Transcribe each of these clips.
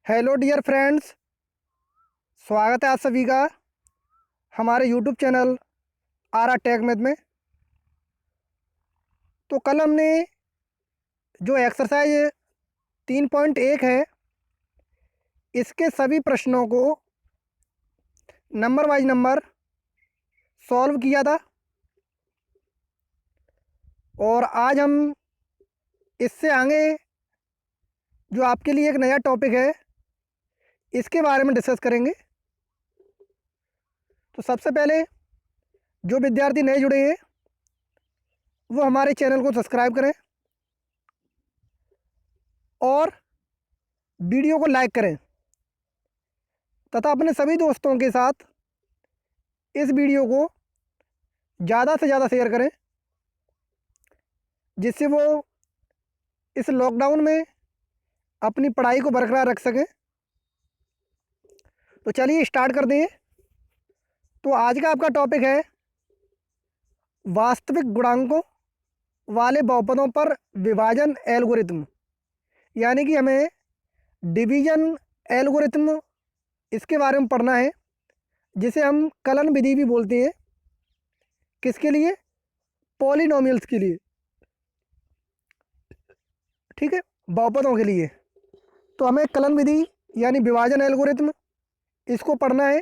Hello dear friends, स्वागत है आप सभी का हमारे यूट्यूब चैनल आरा टेक में। तो कल हमने जो एक्सरसाइज 3.1 है, इसके सभी प्रश्नों को नंबर वाइज नंबर सॉल्व किया था। और आज हम इससे आगे जो आपके लिए एक नया टॉपिक है, इसके बारे में डिस्कस करेंगे। तो सबसे पहले जो विद्यार्थी नए जुड़े हैं वो हमारे चैनल को सब्सक्राइब करें और वीडियो को लाइक करें तथा अपने सभी दोस्तों के साथ इस वीडियो को ज़्यादा से ज़्यादा शेयर करें, जिससे वो इस लॉकडाउन में अपनी पढ़ाई को बरकरार रख सकें। तो चलिए स्टार्ट करते हैं। तो आज का आपका टॉपिक है वास्तविक गुणांकों वाले बहुपदों पर विभाजन एल्गोरिथम, यानी कि हमें डिवीजन एल्गोरिथम इसके बारे में पढ़ना है, जिसे हम कलन विधि भी बोलते हैं। किसके लिए? पॉलिनोमियल्स के लिए, ठीक है, बहुपदों के लिए। तो हमें कलन विधि यानी विभाजन एल्गोरिथम इसको पढ़ना है,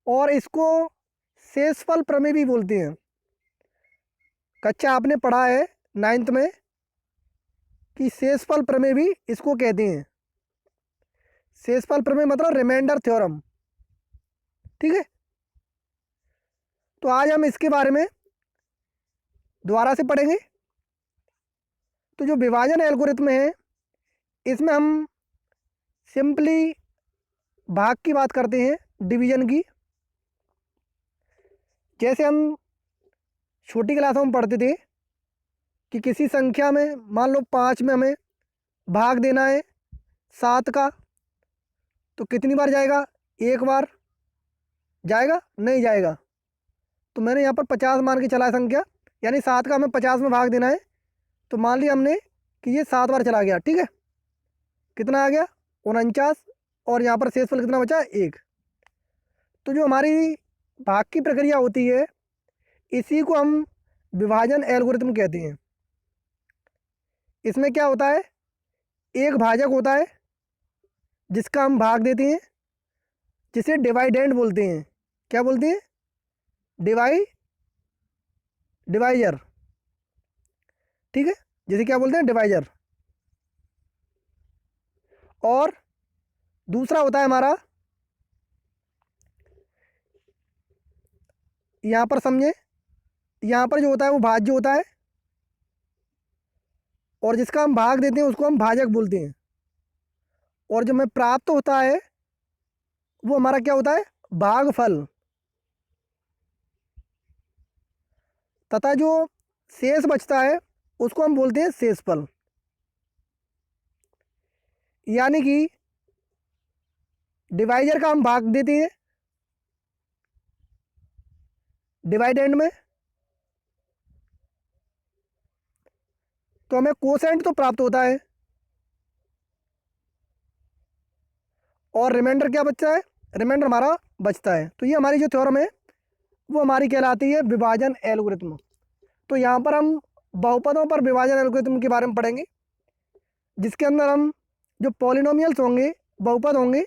और इसको शेषफल प्रमेय भी बोलते हैं। कच्चा आपने पढ़ा है 9th में कि शेषफल प्रमेय भी इसको कहते हैं। शेषफल प्रमेय मतलब रिमाइंडर थ्योरम, ठीक है। तो आज हम इसके बारे में दोबारा से पढ़ेंगे। तो जो विभाजन एल्गोरिथम है, इसमें हम सिंपली भाग की बात करते हैं, डिवीजन की। जैसे हम छोटी क्लासों में पढ़ते थे कि किसी संख्या में, मान लो 5 में हमें भाग देना है 7 का, तो कितनी बार जाएगा? एक बार जाएगा? नहीं जाएगा। तो मैंने यहाँ पर 50 मान के चला संख्या, यानी 7 का हमें 50 में भाग देना है। तो मान लिया हमने कि ये 7 बार चला गया, ठीक है। कितना आ गया? 49। और यहाँ पर शेषफल कितना बचा? 1। तो जो हमारी भाग की प्रक्रिया होती है, इसी को हम विभाजन एल्गोरिथम कहते हैं। इसमें क्या होता है? एक भाजक होता है जिसका हम भाग देते हैं, जिसे डिवाइडेंड बोलते हैं। क्या बोलते हैं? डिवाइजर, ठीक है, जिसे क्या बोलते हैं? डिवाइजर। और दूसरा होता है हमारा, यहाँ पर समझे, यहाँ पर जो होता है वो भाज्य होता है, और जिसका हम भाग देते हैं उसको हम भाजक बोलते हैं। और जो हमें प्राप्त होता है वो हमारा क्या होता है? भागफल। तथा जो शेष बचता है उसको हम बोलते हैं शेषफल। यानी कि डिवाइजर का हम भाग देते हैं डिवाइडेंड में, तो हमें कोसेंट तो प्राप्त होता है, और रिमाइंडर क्या बचता है? रिमाइंडर हमारा बचता है। तो ये हमारी जो थ्योरम है वो हमारी कहलाती है विभाजन एल्गोरिथम। तो यहाँ पर हम बहुपदों पर विभाजन एल्गोरिथम के बारे में पढ़ेंगे, जिसके अंदर हम जो पॉलिनोमियल्स होंगे, बहुपद होंगे,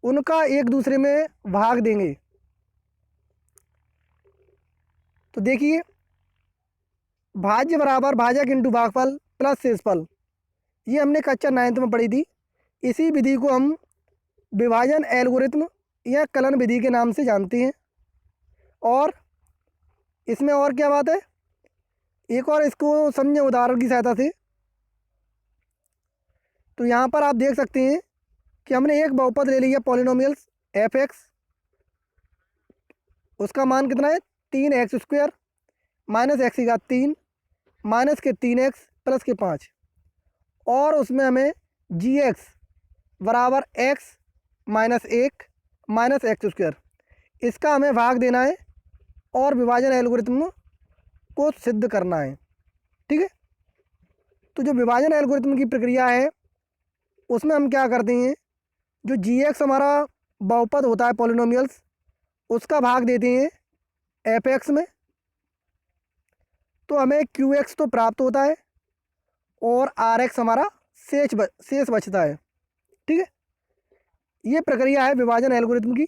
उनका एक दूसरे में भाग देंगे। तो देखिए, भाज्य बराबर भाजक इंटू भागफल प्लस शेषफल, ये हमने कक्षा 9th में पढ़ी थी। इसी विधि को हम विभाजन एल्गोरिथम या कलन विधि के नाम से जानते हैं। और इसमें और क्या बात है, एक और इसको समझे उदाहरण की सहायता से। तो यहाँ पर आप देख सकते हैं कि हमने एक बहुपद ले लिया पॉलिनोमियल्स f(x), उसका मान कितना है? 3x² माइनस एक्स की घात 3 माइनस के 3x प्लस के 5, और उसमें हमें g(x) बराबर x माइनस 1 माइनस x², इसका हमें भाग देना है और विभाजन एल्गोरिथम को सिद्ध करना है, ठीक है। तो जो विभाजन एल्गोरिथम की प्रक्रिया है, उसमें हम क्या करते हैं, जो जी एक्स हमारा बहुपद होता है पॉलिनोमियल्स, उसका भाग देते हैं एफ एक्स में, तो हमें क्यू एक्स तो प्राप्त होता है और आर एक्स हमारा शेष बचता है। ठीक है, ये प्रक्रिया है विभाजन एल्गोरिथम की।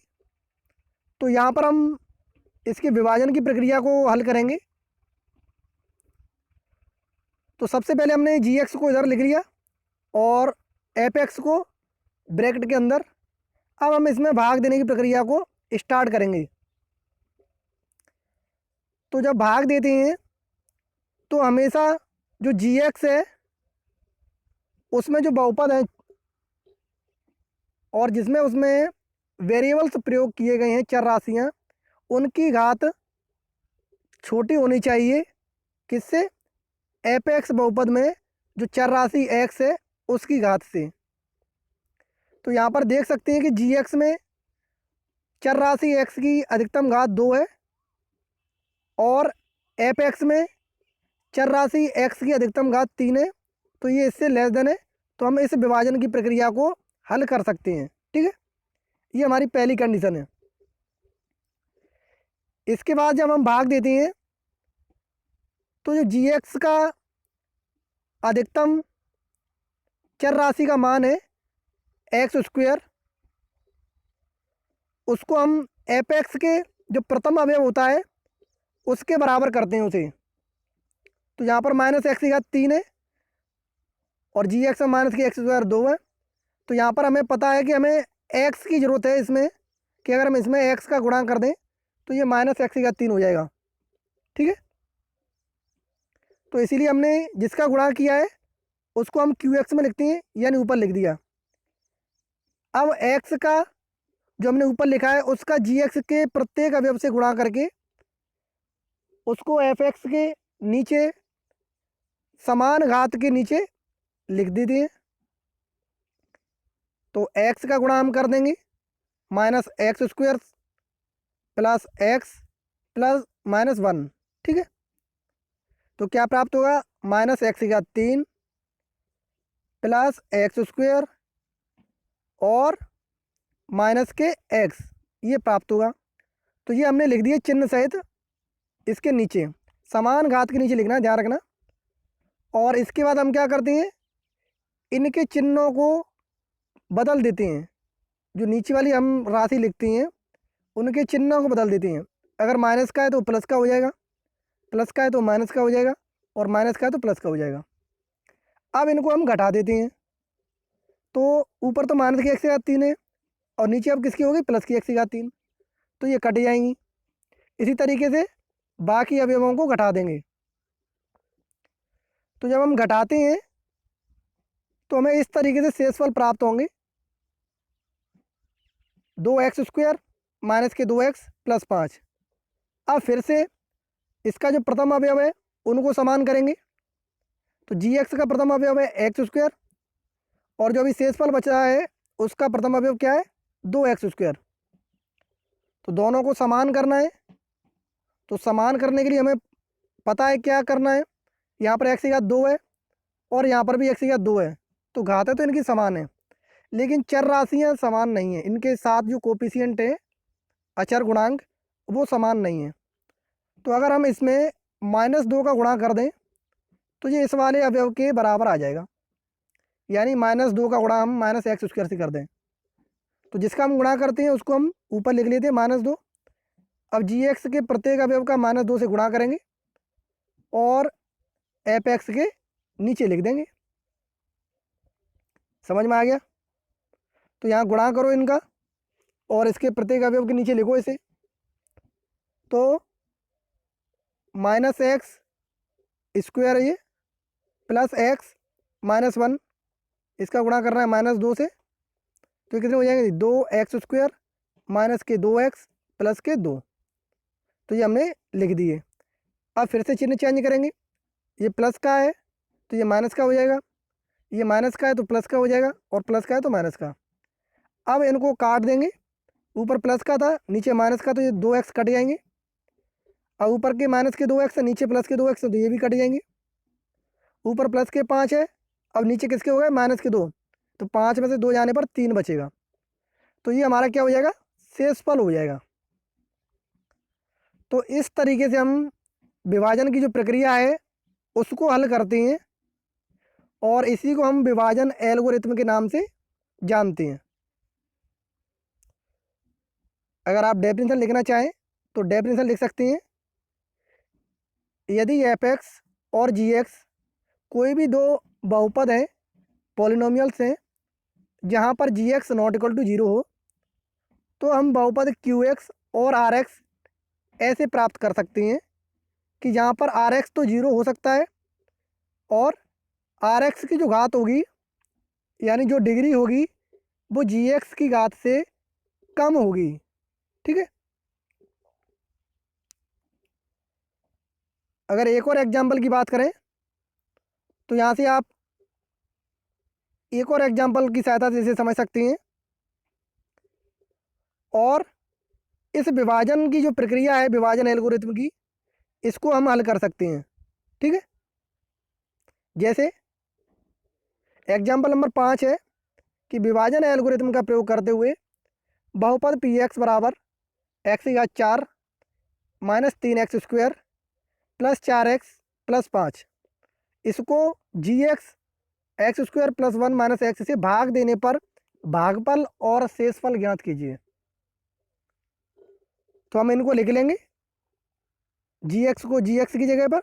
तो यहाँ पर हम इसके विभाजन की प्रक्रिया को हल करेंगे। तो सबसे पहले हमने जी एक्स को इधर लिख लिया और एफ एक्स को ब्रैकेट के अंदर। अब हम इसमें भाग देने की प्रक्रिया को स्टार्ट करेंगे। तो जब भाग देते हैं तो हमेशा जो जी एक्स है उसमें जो बहुपद है और जिसमें उसमें वेरिएबल्स प्रयोग किए गए हैं, चर राशियाँ, उनकी घात छोटी होनी चाहिए। किससे? एफ एक्स बहुपद में जो चर राशि एक्स है उसकी घात से। तो यहाँ पर देख सकते हैं कि जी एक्स में चर राशि एक्स की अधिकतम घात 2 है और एफ एक्स में चर राशि एक्स की अधिकतम घात 3 है। तो ये इससे लेस देन है, तो हम इस विभाजन की प्रक्रिया को हल कर सकते हैं। ठीक है, ये हमारी पहली कंडीशन है। इसके बाद जब हम भाग देते हैं तो जो जी एक्स का अधिकतम चर राशि का मान है एक्स स्क्वायर, उसको हम एफ एक्स के जो प्रथम अवयव होता है उसके बराबर करते हैं उसे। तो यहाँ पर माइनस एक्स की घात 3 है और जी एक्स माइनस की एक्स स्क्वायर 2 है। तो यहाँ पर हमें पता है कि हमें एक्स की ज़रूरत है इसमें, कि अगर हम इसमें एक्स का गुणा कर दें तो ये माइनस एक्स की घात 3 हो जाएगा। ठीक है, तो इसीलिए हमने जिसका गुणा किया है उसको हम क्यू एक्स में लिखते हैं, यानी ऊपर लिख दिया। अब एक्स का जो हमने ऊपर लिखा है उसका जी एक्स के प्रत्येक अवयव से गुणा करके उसको एफ एक्स के नीचे समान घात के नीचे लिख देते हैं। तो एक्स का गुणा हम कर देंगे minus x square plus x plus minus 1। ठीक है, तो क्या प्राप्त होगा? माइनस एक्स की घात 3 प्लस एक्स स्क्वायर और माइनस के एक्स, ये प्राप्त होगा। तो ये हमने लिख दिया चिन्ह सहित इसके नीचे, समान घात के नीचे लिखना है, ध्यान रखना। और इसके बाद हम क्या करते हैं, इनके चिन्हों को बदल देते हैं। जो नीचे वाली हम राशि लिखते हैं उनके चिन्हों को बदल देते हैं। अगर माइनस का है तो प्लस का हो जाएगा, प्लस का है तो माइनस का हो जाएगा और माइनस का है तो प्लस का हो जाएगा। अब इनको हम घटा देते हैं। तो ऊपर तो माइनस की एक्स की घात 3 है और नीचे अब किसकी होगी? प्लस की एक्स की घात 3। तो ये कट जाएंगी। इसी तरीके से बाकी अवयवों को घटा देंगे। तो जब हम घटाते हैं तो हमें इस तरीके से शेषफल प्राप्त होंगे, 2x स्क्वायर माइनस के 2x प्लस 5। अब फिर से इसका जो प्रथम अवयव है उनको समान करेंगे। तो जी एक्स का प्रथम अवयव है एक्स स्क्वायर और जो अभी शेषफल बचा है उसका प्रथम अवयव क्या है? 2x square. तो दोनों को समान करना है। तो समान करने के लिए हमें पता है क्या करना है। यहाँ पर एक्स की घात 2 है और यहाँ पर भी एक्स की घात 2 है, तो घातें तो इनकी समान है, लेकिन चर राशियाँ समान नहीं हैं। इनके साथ जो कोफिशिएंट है, अचर गुणांक, वो समान नहीं है। तो अगर हम इसमें -2 का गुणा कर दें तो ये इस वाले अवयव के बराबर आ जाएगा, यानी -2 का गुणा हम माइनस एक्स स्क्वायर से कर दें। तो जिसका हम गुणा करते हैं उसको हम ऊपर लिख लेते हैं -2। अब जी एक्स के प्रत्येक अवयव का -2 से गुणा करेंगे और एफ एक्स के नीचे लिख देंगे। समझ में आ गया? तो यहाँ गुणा करो इनका और इसके प्रत्येक अवयव के नीचे लिखो इसे। तो माइनस एक्स स्क्वायर ये प्लस एक्स माइनस 1, इसका गुणा करना है -2 से। तो कितने हो जाएंगे? 2x स्क्वायर माइनस के 2x प्लस के 2। तो ये हमने लिख दिए। अब फिर से चिन्ह चेंज करेंगे। ये प्लस का है तो ये माइनस का हो जाएगा, ये माइनस का है तो प्लस का हो जाएगा और प्लस का है तो माइनस का। अब इनको काट देंगे। ऊपर प्लस का था, नीचे माइनस का, तो ये 2x कट जाएंगे। अब ऊपर के माइनस के 2x है, नीचे प्लस के 2x है, तो ये भी कट जाएंगे। ऊपर प्लस के 5 है, अब नीचे किसके हो गए? -2। तो 5 में से 2 जाने पर 3 बचेगा। तो ये हमारा क्या हो जाएगा, शेषफल हो जाएगा। तो इस तरीके से हम विभाजन की जो प्रक्रिया है उसको हल करते हैं और इसी को हम विभाजन एल्गोरिथम के नाम से जानते हैं। अगर आप डेफिनेशन लिखना चाहें तो डेफिनेशन लिख सकते हैं, यदि एफ एक्स और जी एक्स कोई भी दो बहुपद हैं, पॉलिनोमियल्स हैं, जहाँ पर g x not equal to zero हो, तो हम बहुपद क्यू एक्स और आर एक्स ऐसे प्राप्त कर सकते हैं कि जहाँ पर आर एक्स तो जीरो हो सकता है और आर एक्स की जो घात होगी यानी जो डिग्री होगी वो जी एक्स की घात से कम होगी। ठीक है। अगर एक और एग्जाम्पल की बात करें तो यहाँ से आप एक और एग्जाम्पल की सहायता से इसे समझ सकते हैं और इस विभाजन की जो प्रक्रिया है विभाजन एल्गोरिथम की, इसको हम हल कर सकते हैं। ठीक है। जैसे एग्जाम्पल नंबर 5 है कि विभाजन एल्गोरिथम का प्रयोग करते हुए बहुपद पी एक्स बराबर एक्स की घात 4 minus 3x² plus 4x plus 5, इसको जी एक्स² प्लस 1 माइनस एक्स से भाग देने पर भागफल और शेषफल ज्ञात कीजिए। तो हम इनको लिख लेंगे, जी एक्स को जी एक्स की जगह पर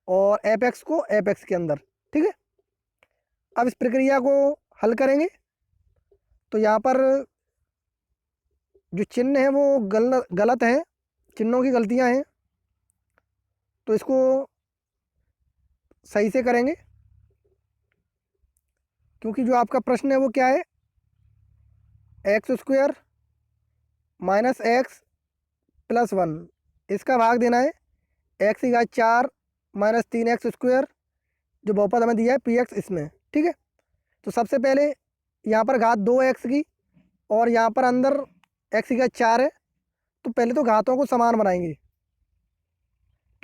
और एफ एक्स को एफ एक्स के अंदर। ठीक है। अब इस प्रक्रिया को हल करेंगे तो यहाँ पर जो चिन्ह है वो गलत है, चिन्हों की गलतियाँ हैं, तो इसको सही से करेंगे। क्योंकि जो आपका प्रश्न है वो क्या है, x² माइनस एक्स प्लस 1, इसका भाग देना है एक्स की घात 4 माइनस 3x², जो बहुपद हमें दिया है पी एक्स इसमें। ठीक है। तो सबसे पहले यहाँ पर घात 2x की और यहाँ पर अंदर एक्स की घात 4 है, तो पहले तो घातों को समान बनाएंगे।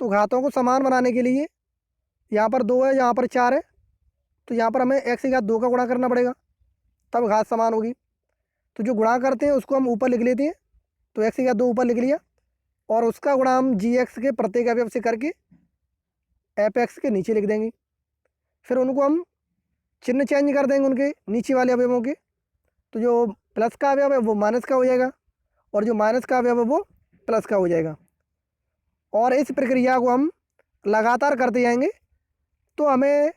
तो घातों को समान बनाने के लिए यहाँ पर 2 है, यहाँ पर 4 है, तो यहाँ पर हमें एक्स की घात 2 का गुणा करना पड़ेगा, तब घात समान होगी। तो जो गुणा करते हैं उसको हम ऊपर लिख लेते हैं, तो एक्स की घात 2 ऊपर लिख लिया और उसका गुणा हम जी एक्स के प्रत्येक अवयव से करके एफ एक्स के नीचे लिख देंगे। फिर उनको हम चिन्ह चेंज कर देंगे उनके नीचे वाले अवयवों के, तो जो प्लस का अवयव है वो माइनस का हो जाएगा और जो माइनस का अवयव है वो प्लस का हो जाएगा। और इस प्रक्रिया को हम लगातार करते जाएंगे तो हमें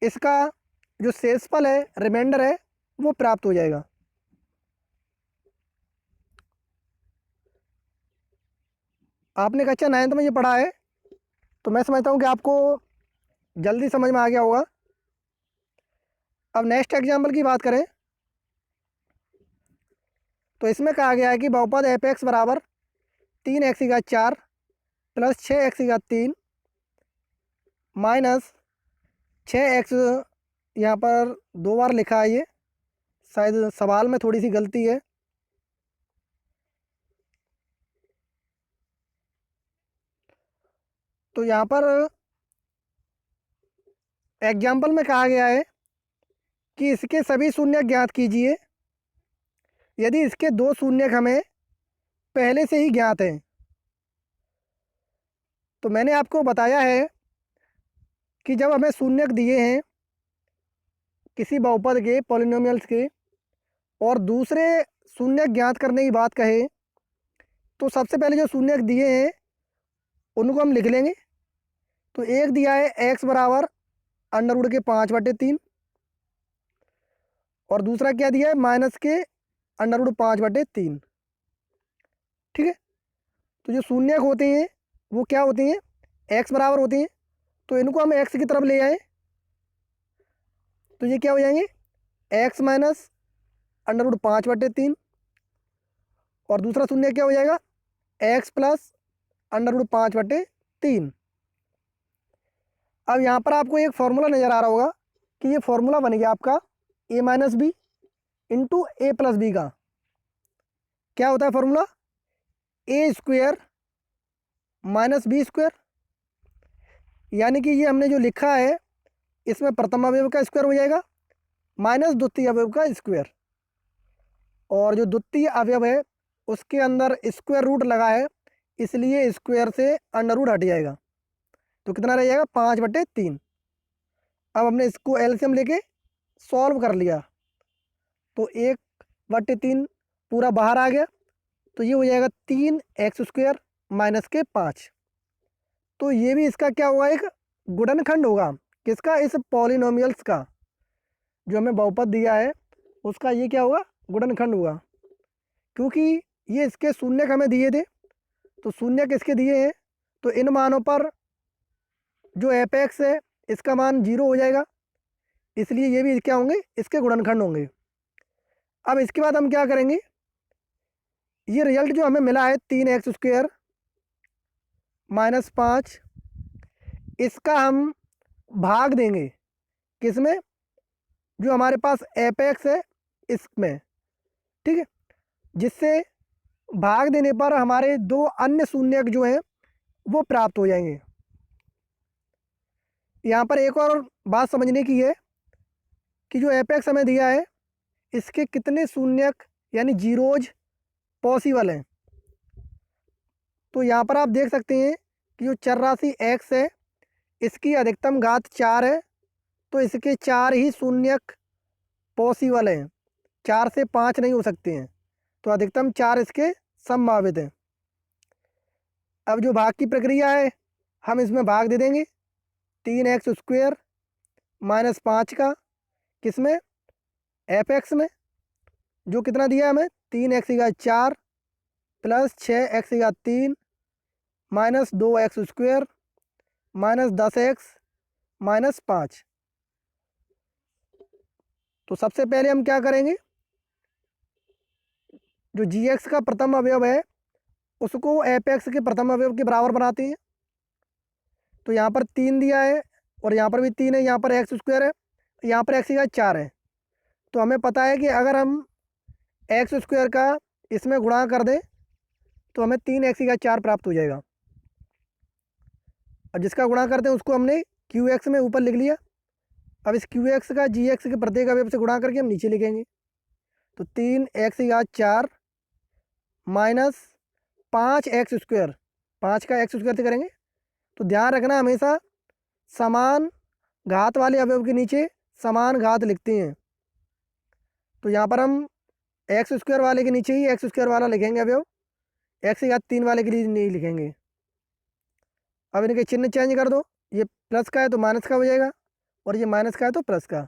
इसका जो शेषफल है, रिमाइंडर है, वो प्राप्त हो जाएगा। आपने कक्षा 9th में ये पढ़ा है तो मैं समझता हूँ कि आपको जल्दी समझ में आ गया होगा। अब नेक्स्ट एग्जाम्पल की बात करें तो इसमें कहा गया है कि बहुपद एफ एक्स बराबर 3x की घात 4 प्लस 6x की घात 3 माइनस 6x, यहाँ पर 2 बार लिखा है, ये शायद सवाल में थोड़ी सी गलती है। तो यहाँ पर एग्जाम्पल में कहा गया है कि इसके सभी शून्य ज्ञात कीजिए यदि इसके 2 शून्य हमें पहले से ही ज्ञात हैं। तो मैंने आपको बताया है कि जब हमें शून्य दिए हैं किसी बहुपद के, पॉलिनोमियल्स के, और दूसरे शून्य ज्ञात करने की बात कहे तो सबसे पहले जो शून्य दिए हैं उनको हम लिख लेंगे। तो एक दिया है x बराबर √5/3 और दूसरा क्या दिया है, माइनस के √5/3। ठीक है। तो जो शून्य होते हैं वो क्या होते हैं, x बराबर होते हैं, तो इनको हम x की तरफ ले आए तो ये क्या हो जाएंगे, x माइनस √5/3 और दूसरा शून्य क्या हो जाएगा, x प्लस √5/3। अब यहाँ पर आपको एक फॉर्मूला नज़र आ रहा होगा कि ये फॉर्मूला बन गया आपका a minus B into A plus B का। क्या होता है फॉर्मूला, a² माइनस b², यानी कि ये हमने जो लिखा है इसमें प्रथम अवयव का स्क्वायर हो जाएगा माइनस द्वितीय अवयव का स्क्वायर। और जो द्वितीय अवयव है उसके अंदर स्क्वायर रूट लगा है, इसलिए स्क्वायर से अंडर रूट हट जाएगा, तो कितना रह जाएगा 5/3। अब हमने इसको एलसीएम लेके सॉल्व कर लिया, तो 1/3 पूरा बाहर आ गया, तो ये हो जाएगा 3x² माइनस के 5। तो ये भी इसका क्या होगा, एक गुणनखंड होगा। किसका? इस पॉलिनोमियल्स का, जो हमें बहुपद दिया है उसका ये क्या होगा, गुणनखंड होगा। क्योंकि ये इसके शून्यक हमें दिए थे, तो शून्यक इसके दिए हैं, तो इन मानों पर जो एपेक्स है इसका मान 0 हो जाएगा, इसलिए ये भी क्या होंगे, इसके गुणनखंड होंगे। अब इसके बाद हम क्या करेंगे, ये रिजल्ट जो हमें मिला है 3x² माइनस 5, इसका हम भाग देंगे किसमें, जो हमारे पास एपेक्स है इसमें, ठीक है। जिससे भाग देने पर हमारे दो अन्य शून्यक जो हैं वो प्राप्त हो जाएंगे। यहाँ पर एक और बात समझने की है कि जो एपेक्स हमें दिया है इसके कितने शून्यक यानी जीरोज पॉसिबल हैं। तो यहाँ पर आप देख सकते हैं कि जो चर राशि x है इसकी अधिकतम घात 4 है, तो इसके 4 ही शून्यक पॉसिबल हैं, 4 से 5 नहीं हो सकते हैं, तो अधिकतम 4 इसके संभावित हैं। अब जो भाग की प्रक्रिया है हम इसमें भाग दे देंगे 3x² माइनस 5 का, किसमें, एपेक्स में, जो कितना दिया है हमें 3x4 plus 6x3 minus 2x² minus 10x minus 5। तो सबसे पहले हम क्या करेंगे, जो gx का प्रथम अवयव है उसको एपेक्स के प्रथम अवयव के बराबर बनाते हैं। तो यहाँ पर 3 दिया है और यहाँ पर भी 3 है, यहाँ पर x² है, यहाँ पर x4 है। तो हमें पता है कि अगर हम x² का इसमें गुणा कर दें तो हमें 3x4 प्राप्त हो जाएगा। और जिसका गुणा करते हैं उसको हमने qx में ऊपर लिख लिया। अब इस qx का gx के प्रत्येक अवयव से गुणा करके हम नीचे लिखेंगे, तो 3x4 माइनस 5x², 5 का x² से करेंगे। तो ध्यान रखना हमेशा समान घात वाले अवयव के नीचे समान घात लिखते हैं। तो यहाँ पर हम x² वाले के नीचे ही x² वाला लिखेंगे अवयव, x3 वाले के लिए नहीं लिखेंगे। अब इनके चिन्ह चेंज कर दो, ये प्लस का है तो माइनस का हो जाएगा, और ये माइनस का है तो प्लस का,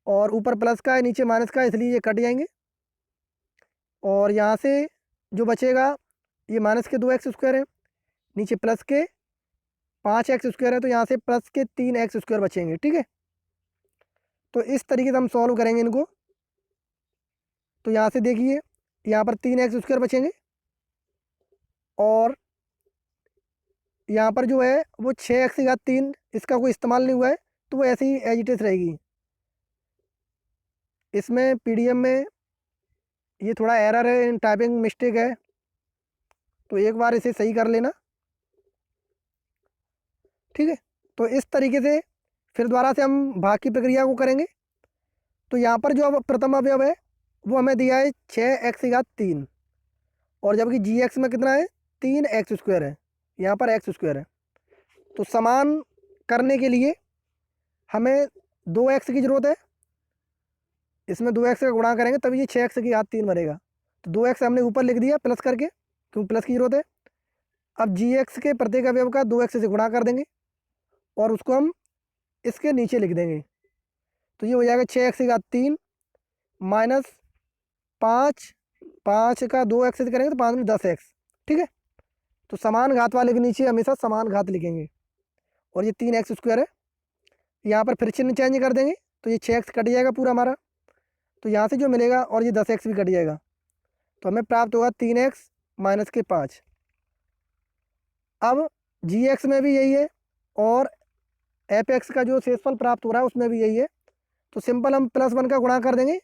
और ऊपर प्लस का है नीचे माइनस का है, इसलिए ये कट जाएंगे। और यहाँ से जो बचेगा ये माइनस के 2x² है, नीचे प्लस के 5x² है, तो यहाँ से प्लस के 3x² बचेंगे, ठीक है। तो इस तरीके से हम सॉल्व करेंगे इनको। तो यहाँ से देखिए यहाँ पर 3x² बचेंगे, और यहाँ पर जो है वो 6x3, इसका कोई इस्तेमाल नहीं हुआ है तो वो ऐसे ही एज इट इज रहेगी। इसमें पीडीएफ में ये थोड़ा एरर है, इन टाइपिंग मिस्टेक है, तो एक बार इसे सही कर लेना, ठीक है। तो इस तरीके से फिर दोबारा से हम भाग की प्रक्रिया को करेंगे। तो यहाँ पर जो अब प्रथम अवयव है वो हमें दिया है 6x3, और जबकि gx में कितना है 3x² है, यहाँ पर x² है। तो समान करने के लिए हमें 2x की ज़रूरत है, इसमें 2x का गुणा करेंगे तभी ये 6x3 बनेगा। तो 2x हमने ऊपर लिख दिया प्लस करके, क्योंकि प्लस की ज़रूरत है। अब gx के प्रत्येक अवयव का 2x से गुणा कर देंगे और उसको हम इसके नीचे लिख देंगे, तो ये हो जाएगा 6x3 माइनस 5 का 2x से करेंगे तो 5 में 10x, ठीक है। तो समान घात वाले के नीचे हमेशा समान घात लिखेंगे, और ये 3x² है, यहाँ पर फिर चिन्ह चेंज कर देंगे तो ये 6x कट जाएगा पूरा हमारा, तो यहाँ से जो मिलेगा और ये 10x भी कट जाएगा, तो हमें प्राप्त होगा 3x माइनस के 5। अब gx में भी यही है और एपेक्स का जो शेषफल प्राप्त हो रहा है उसमें भी यही है, तो सिंपल हम +1 का गुणा कर देंगे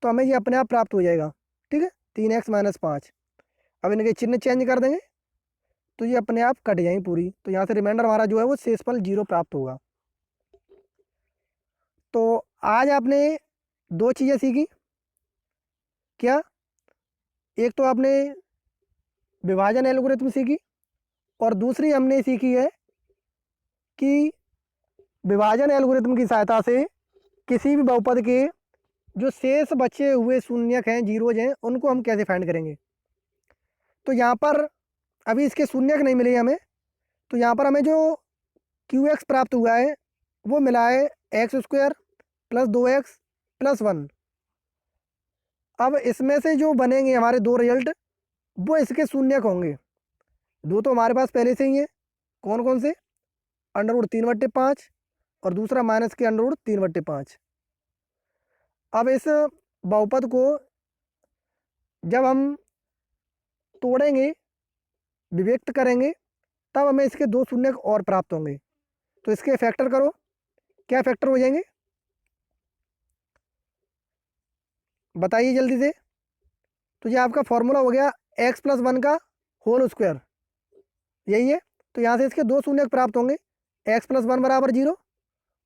तो हमें ये अपने आप प्राप्त हो जाएगा, ठीक है, 3x माइनस 5। अब इनके चिन्ह चेंज कर देंगे तो ये अपने आप कट जाएंगी पूरी, तो यहाँ से रिमाइंडर हमारा जो है वो शेषफल 0 प्राप्त होगा। तो आज आपने 2 चीज़ें सीखी, क्या? एक तो आपने विभाजन एल्गोरिथम सीखी और दूसरी हमने सीखी है कि विभाजन एल्गोरिथम की सहायता से किसी भी बहुपद के जो शेष बचे हुए शून्यक हैं, जीरोज हैं, उनको हम कैसे फाइंड करेंगे। तो यहाँ पर अभी इसके शून्यक नहीं मिले हमें, तो यहाँ पर हमें जो क्यू एक्स प्राप्त हुआ है वो मिला है x square plus 2x plus 1। अब इसमें से जो बनेंगे हमारे दो रिजल्ट वो इसके शून्यक होंगे। दो तो हमारे पास पहले से ही है, कौन कौन से? √3/5 और दूसरा माइनस के √3/5। अब इस बहुपद को जब हम तोड़ेंगे, विभक्त करेंगे, तब हमें इसके दो शून्यक और प्राप्त होंगे। तो इसके फैक्टर करो, क्या फैक्टर हो जाएंगे बताइए जल्दी से। तो ये आपका फॉर्मूला हो गया x+1 का होल स्क्वायर, यही है। तो यहाँ से इसके दो शून्यक प्राप्त होंगे, x+1 बराबर 0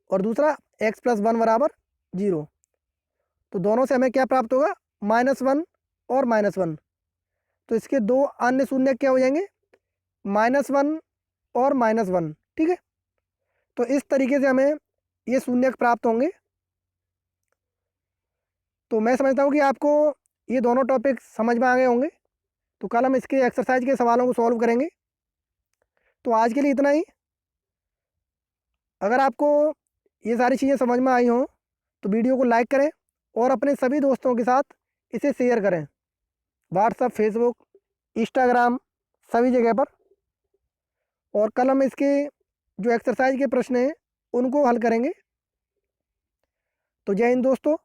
और दूसरा x+1 बराबर 0। तो दोनों से हमें क्या प्राप्त होगा? -1 और -1। तो इसके दो अन्य शून्यक क्या हो जाएंगे? -1 और -1। ठीक है, तो इस तरीके से हमें ये शून्यक प्राप्त होंगे। तो मैं समझता हूँ कि आपको ये दोनों टॉपिक समझ में आ गए होंगे। तो कल हम इसके एक्सरसाइज के सवालों को सॉल्व करेंगे। तो आज के लिए इतना ही। अगर आपको ये सारी चीज़ें समझ में आई हों तो वीडियो को लाइक करें और अपने सभी दोस्तों के साथ इसे शेयर करें, व्हाट्सएप, फेसबुक, इंस्टाग्राम, सभी जगह पर। और कल हम इसके जो एक्सरसाइज के प्रश्न हैं उनको हल करेंगे। तो जय हिंद दोस्तों।